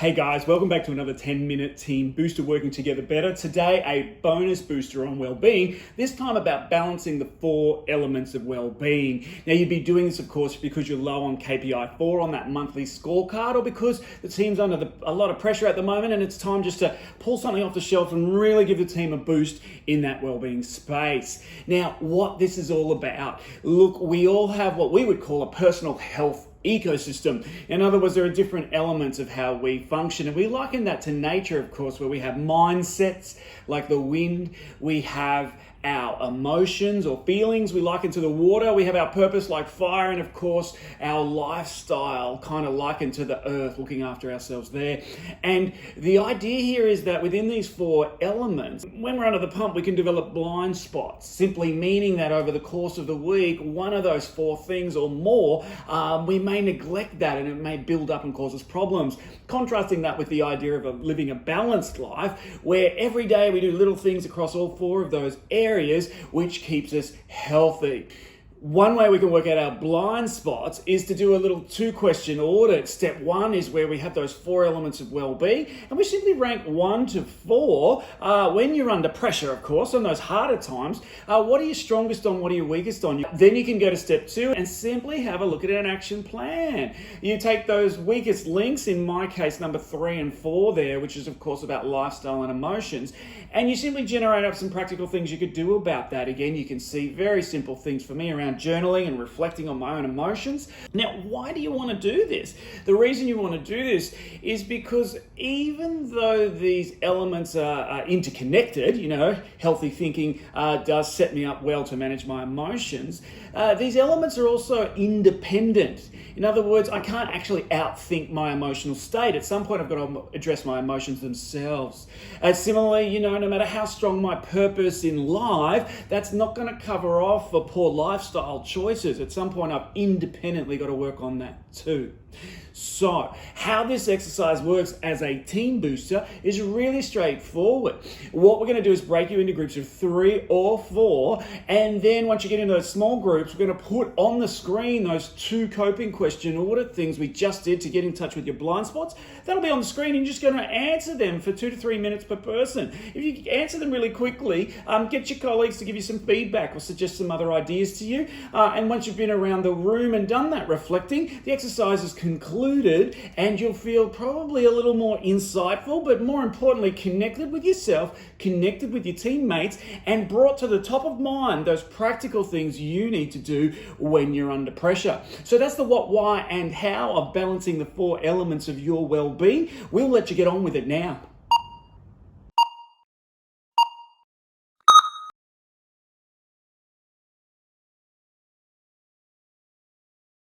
Hey guys, welcome back to another 10-minute team booster working together better. Today, a bonus booster on well-being, this time about balancing the 4 elements of well-being. Now you'd be doing this, of course, because you're low on KPI 4 on that monthly scorecard, or because the team's under a lot of pressure at the moment and it's time just to pull something off the shelf and really give the team a boost in that well-being space. Now, what this is all about, look, we all have what we would call a personal health ecosystem. In other words, there are different elements of how we function, and we liken that to nature, of course, where we have mindsets like the wind, we have our emotions or feelings we liken to the water, we have our purpose like fire, and of course our lifestyle kind of likened to the earth, looking after ourselves there. And the idea here is that within these 4 elements, when we're under the pump, we can develop blind spots, simply meaning that over the course of the week, one of those 4 things or more, we may neglect that and it may build up and cause us problems. Contrasting that with the idea of living a balanced life, where every day we do little things across all 4 of those areas, which keeps us healthy. One way we can work out our blind spots is to do a little 2-question audit. Step 1 is where we have those 4 elements of well-being, and we simply rank 1 to 4 when you're under pressure, of course, on those harder times. What are you strongest on? What are you weakest on? Then you can go to step 2 and simply have a look at an action plan. You take those weakest links, in my case, number 3 and 4 there, which is, of course, about lifestyle and emotions, and you simply generate up some practical things you could do about that. Again, you can see very simple things for me around journaling and reflecting on my own emotions. Now, why do you want to do this? The reason you want to do this is because even though these elements are interconnected, healthy thinking does set me up well to manage my emotions, these elements are also independent. In other words, I can't actually outthink my emotional state. At some point, I've got to address my emotions themselves. Similarly, no matter how strong my purpose in life, that's not going to cover off for poor lifestyle choices. At some point, I've independently got to work on that too. So, how this exercise works as a team booster is really straightforward. What we're going to do is break you into groups of 3 or 4, and then once you get into those small groups, we're going to put on the screen those 2 coping question audit things we just did to get in touch with your blind spots. That'll be on the screen, and you're just going to answer them for 2 to 3 minutes per person. If you answer them really quickly, get your colleagues to give you some feedback or suggest some other ideas to you. And once you've been around the room and done that reflecting, the exercise is concluded, and you'll feel probably a little more insightful, but more importantly, connected with yourself, connected with your teammates, and brought to the top of mind those practical things you need to do when you're under pressure. So that's the what, why, and how of balancing the 4 elements of your well-being. We'll let you get on with it now.